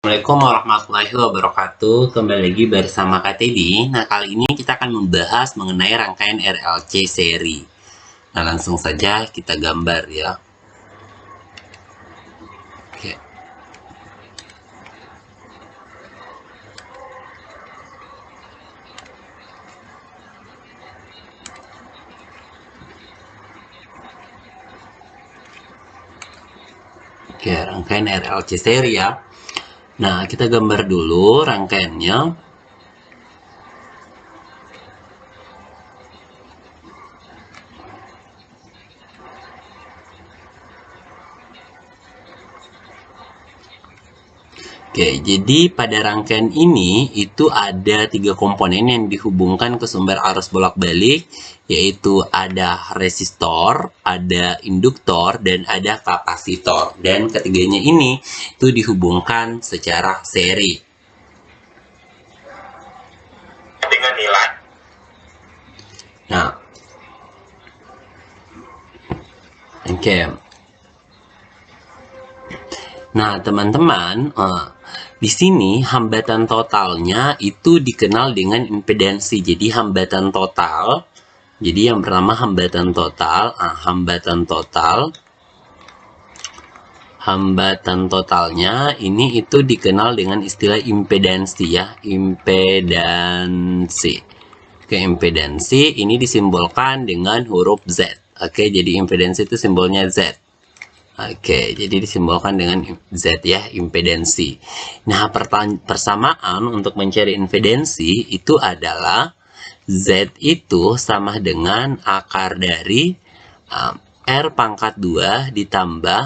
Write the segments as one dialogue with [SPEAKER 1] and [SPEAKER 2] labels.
[SPEAKER 1] Assalamualaikum warahmatullahi wabarakatuh. Kembali lagi bersama Kak Teddy. Nah, kali ini kita akan membahas mengenai rangkaian RLC seri. Nah, langsung saja kita gambar ya. Oke. Oke, rangkaian RLC seri ya. Nah, kita gambar dulu rangkaiannya. Oke, jadi pada rangkaian ini itu ada 3 komponen yang dihubungkan ke sumber arus bolak-balik, yaitu ada resistor, ada induktor, dan ada kapasitor. Dan ketiganya ini itu dihubungkan secara seri. Dengan nilai. Nah, oke. Nah, teman-teman, di sini hambatan totalnya itu dikenal dengan impedansi. Jadi hambatan total, jadi yang pertama hambatan total, hambatan totalnya ini itu dikenal dengan istilah impedansi ya, impedansi. Oke, impedansi ini disimbolkan dengan huruf Z. Oke, jadi impedansi itu simbolnya Z. Oke, jadi disimbolkan dengan Z ya, impedansi. Nah, persamaan untuk mencari impedansi itu adalah Z itu sama dengan akar dari R pangkat 2 ditambah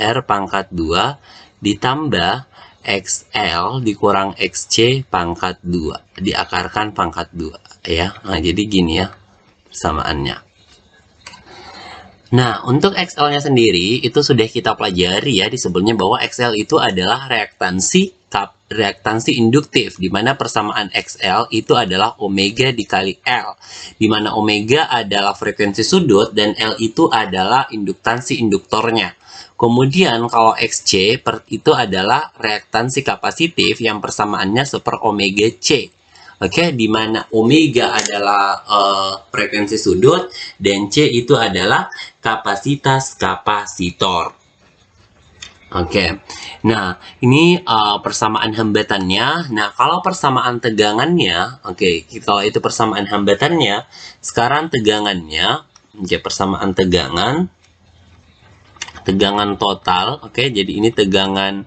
[SPEAKER 1] R pangkat 2 ditambah XL dikurang XC pangkat 2 diakarkan pangkat 2 ya. Nah, jadi gini ya persamaannya. Nah, untuk XL-nya sendiri itu sudah kita pelajari ya di sebelumnya bahwa XL itu adalah reaktansi induktif, di mana persamaan XL itu adalah omega dikali L, di mana omega adalah frekuensi sudut dan L itu adalah induktansi induktornya. Kemudian kalau XC itu adalah reaktansi kapasitif yang persamaannya seper omega C. Oke, di mana omega adalah frekuensi sudut dan C itu adalah kapasitas kapasitor. Oke, nah ini persamaan hambatannya. Nah, kalau persamaan tegangannya, kalau itu persamaan hambatannya, sekarang tegangannya, persamaan tegangan total. Oke, jadi ini tegangan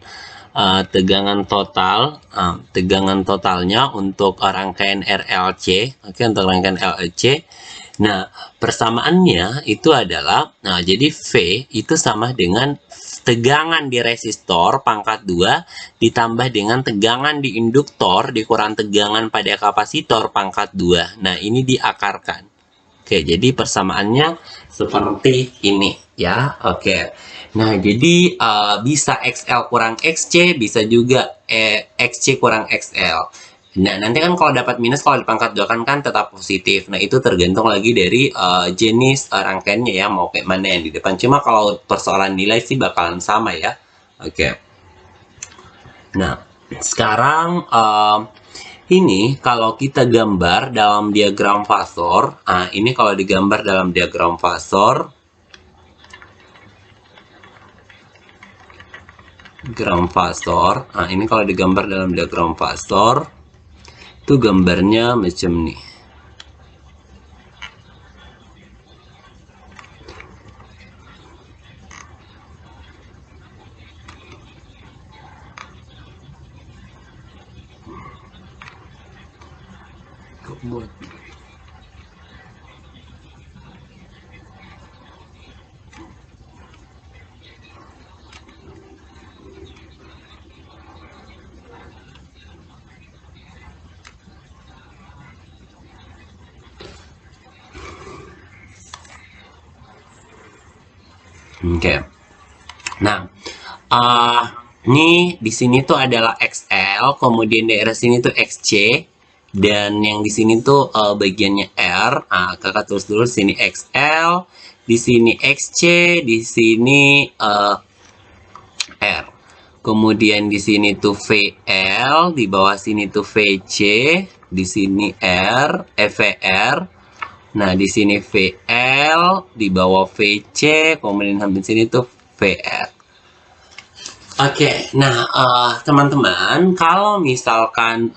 [SPEAKER 1] totalnya untuk rangkaian RLC. Oke, untuk rangkaian RLC. Nah, persamaannya itu adalah, jadi V itu sama dengan tegangan di resistor pangkat 2 ditambah dengan tegangan di induktor dikurang tegangan pada kapasitor pangkat 2. Nah, ini diakarkan. Oke, jadi persamaannya seperti ini ya. Oke. Nah, jadi bisa XL kurang XC, bisa juga XC kurang XL. Nah, nanti kan kalau dapat minus, kalau di pangkat 2 kan tetap positif. Nah, itu tergantung lagi dari jenis rangkaiannya ya, mau kayak mana yang di depan. Cuma kalau persoalan nilai sih bakalan sama ya. Oke. Nah, sekarang ini kalau kita gambar dalam diagram fasor. Nah, ini kalau digambar dalam diagram fasor, nah ini kalau digambar dalam diagram fasor itu gambarnya macam nih. Buat Oke. Nah, ini di sini tuh adalah XL, kemudian daerah sini tuh XC, dan yang di sini tuh bagiannya R. Kakak tulis dulu sini XL, di sini XC, di sini R. kemudian di sini tuh VL, di bawah sini tuh VC, di sini VR. Nah, di sini VL, di bawah VC, kemudian sampai sini tuh VR. Oke, nah teman-teman, kalau misalkan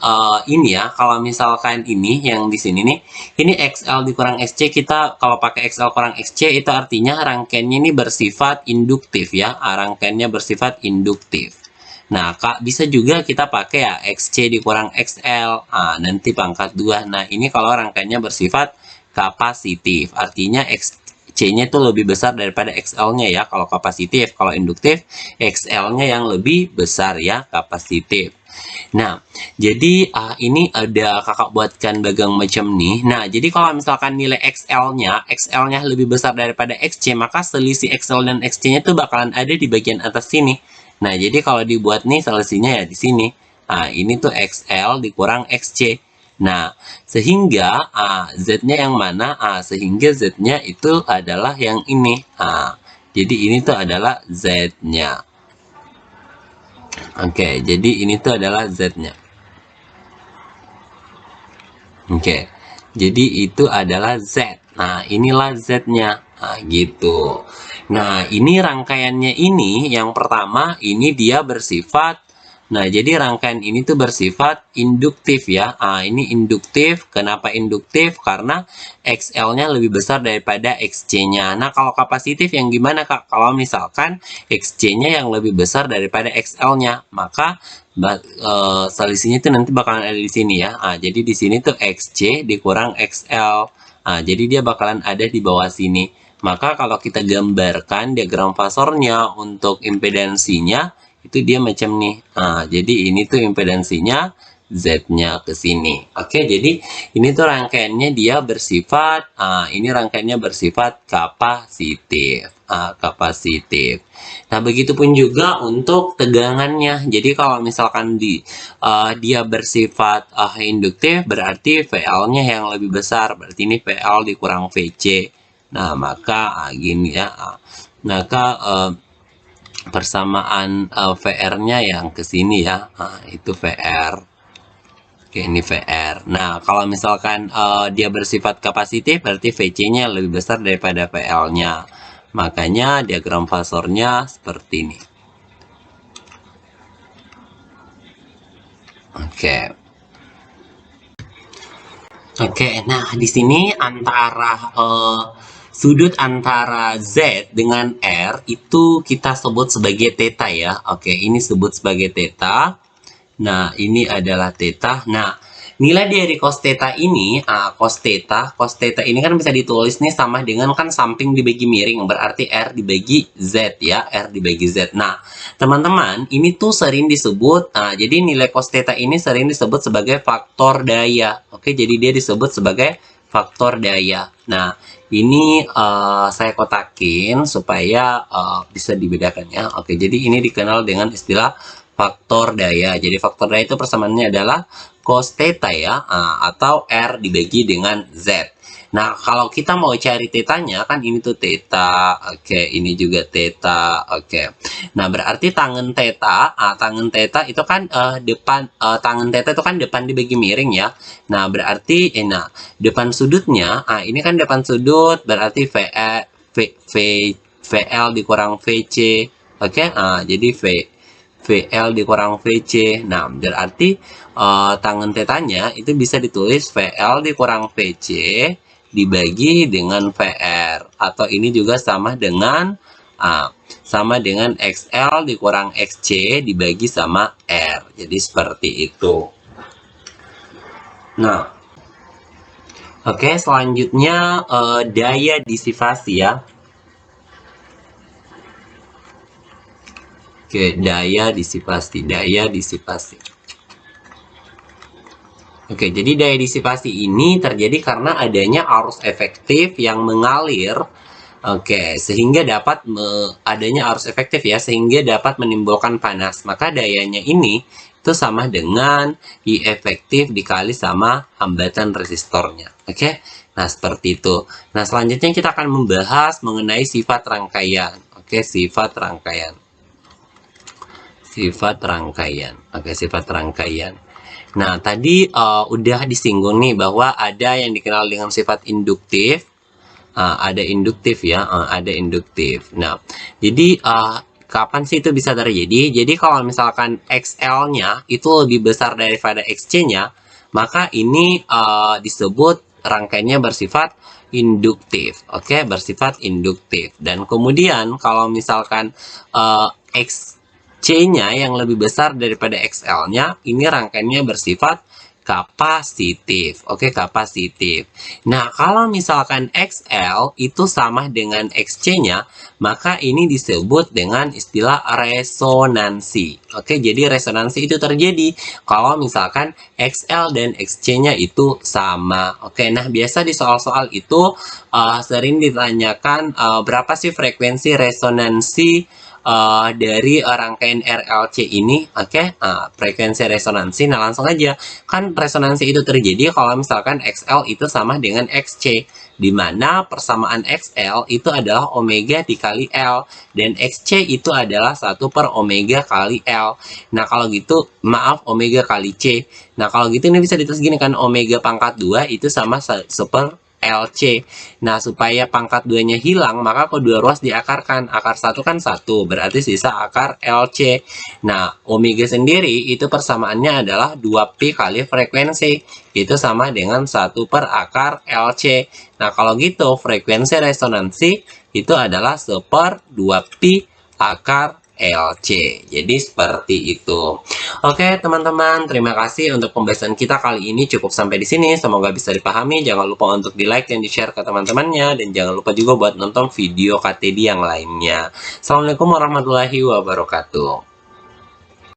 [SPEAKER 1] kalau misalkan ini yang di sini nih, ini XL dikurang XC, kita kalau pakai XL kurang XC itu artinya rangkaiannya ini bersifat induktif ya, rangkaiannya bersifat induktif. Nah, bisa juga kita pakai ya XC dikurang XL, nanti pangkat 2. Nah, ini kalau rangkaiannya bersifat kapasitif, artinya C-nya itu lebih besar daripada XL-nya ya, kalau kapasitif. Kalau induktif, XL-nya yang lebih besar ya, kapasitif. Nah, jadi ini ada kakak buatkan bagang macam nih. Nah, jadi kalau misalkan nilai XL-nya lebih besar daripada XC, maka selisih XL dan XC-nya itu bakalan ada di bagian atas sini. Nah, jadi kalau dibuat nih selisihnya ya di sini. Nah, ini tuh XL dikurang XC. Nah, sehingga Z-nya yang mana? Sehingga Z-nya itu adalah yang ini. Jadi ini tuh adalah Z-nya. Oke, jadi ini tuh adalah Z-nya. Oke, jadi itu adalah Z. Nah, inilah Z-nya. Nah, gitu. Nah, ini rangkaiannya ini, yang pertama, ini dia bersifat. Nah, jadi rangkaian ini tuh bersifat induktif ya. Ini induktif. Kenapa induktif? Karena XL-nya lebih besar daripada XC-nya. Nah, kalau kapasitif yang gimana, Kak? Kalau misalkan XC-nya yang lebih besar daripada XL-nya, maka selisihnya itu nanti bakalan ada di sini ya. Jadi di sini tuh XC dikurang XL. Jadi dia bakalan ada di bawah sini. Maka kalau kita gambarkan diagram fasornya untuk impedansinya, itu dia macam nih. Jadi ini tuh impedansinya Z-nya ke sini. Oke, jadi ini tuh rangkaiannya dia bersifat, ini rangkaiannya bersifat kapasitif. Kapasitif. Nah, begitupun juga untuk tegangannya. Jadi kalau misalkan dia bersifat induktif, berarti VL-nya yang lebih besar. Berarti ini VL dikurang VC. Nah, maka gini ya. Maka persamaan VR-nya yang ke sini ya. Itu VR. Oke, ini VR. Nah, kalau misalkan dia bersifat kapasitif, berarti VC-nya lebih besar daripada VL-nya. Makanya diagram fasornya seperti ini. Oke. Oke, nah di sini antara sudut antara Z dengan R itu kita sebut sebagai theta ya. Oke, ini sebut sebagai theta. Nah, ini adalah theta. Nah, nilai dari cos theta ini, cos theta ini kan bisa ditulis nih sama dengan kan samping dibagi miring, berarti R dibagi Z ya, R dibagi Z. Nah, teman-teman, ini tuh sering disebut, jadi nilai cos theta ini sering disebut sebagai faktor daya. Oke, jadi dia disebut sebagai faktor daya. Nah, ini saya kotakin supaya bisa dibedakan ya. Oke, jadi ini dikenal dengan istilah faktor daya. Jadi faktor daya itu persamaannya adalah cos theta ya, atau R dibagi dengan Z. Nah, kalau kita mau cari tetanya, kan ini tuh theta, oke, ini juga theta, oke. Nah, berarti tangen theta itu kan tangen theta itu kan depan dibagi miring ya. Nah, berarti, depan sudutnya, ini kan depan sudut, berarti VL dikurang VC, oke, jadi VL dikurang VC. Nah, berarti tangen tetanya itu bisa ditulis VL dikurang VC dibagi dengan VR. Atau ini juga sama dengan XL dikurang XC dibagi sama R. Jadi seperti itu. Nah, oke, selanjutnya daya disipasi ya. Oke, daya disipasi. Oke, jadi daya disipasi ini terjadi karena adanya arus efektif yang mengalir. Oke, sehingga dapat adanya arus efektif ya, sehingga dapat menimbulkan panas. Maka dayanya ini itu sama dengan I efektif dikali sama hambatan resistornya. Oke, nah seperti itu. Nah, selanjutnya kita akan membahas mengenai sifat rangkaian. Oke, sifat rangkaian. sifat rangkaian. Oke, sifat rangkaian. Nah, tadi udah disinggung nih bahwa ada yang dikenal dengan sifat induktif. Ada induktif ya, ada induktif. Nah, jadi kapan sih itu bisa terjadi? Jadi kalau misalkan XL-nya itu lebih besar daripada XC-nya, maka ini disebut rangkaiannya bersifat induktif. Oke, bersifat induktif. Dan kemudian kalau misalkan XC-nya yang lebih besar daripada XL-nya, ini rangkaiannya bersifat kapasitif. Oke, kapasitif. Nah, kalau misalkan XL itu sama dengan XC-nya, maka ini disebut dengan istilah resonansi. Oke, jadi resonansi itu terjadi kalau misalkan XL dan XC-nya itu sama. Oke, nah biasa di soal-soal itu sering ditanyakan berapa sih frekuensi resonansi dari rangkaian RLC ini. Oke, frekuensi resonansi. Nah, langsung aja, kan resonansi itu terjadi kalau misalkan XL itu sama dengan XC, di mana persamaan XL itu adalah omega dikali L, dan XC itu adalah 1 per omega kali L. Nah, kalau gitu, maaf, omega kali C. Nah, kalau gitu ini bisa ditulis gini kan, omega pangkat 2 itu sama 1 per LC. Nah, supaya pangkat 2-nya hilang, maka kedua ruas diakarkan. Akar 1 kan 1, berarti sisa akar LC. Nah, omega sendiri itu persamaannya adalah 2Pi kali frekuensi. Itu sama dengan 1 per akar LC. Nah, kalau gitu, frekuensi resonansi itu adalah 1 per 2Pi akar LC. Jadi seperti itu. Oke, teman-teman, terima kasih untuk pembahasan kita kali ini cukup sampai di sini. Semoga bisa dipahami. Jangan lupa untuk di-like dan di-share ke teman-temannya, dan jangan lupa juga buat nonton video KTD yang lainnya. Assalamualaikum warahmatullahi wabarakatuh.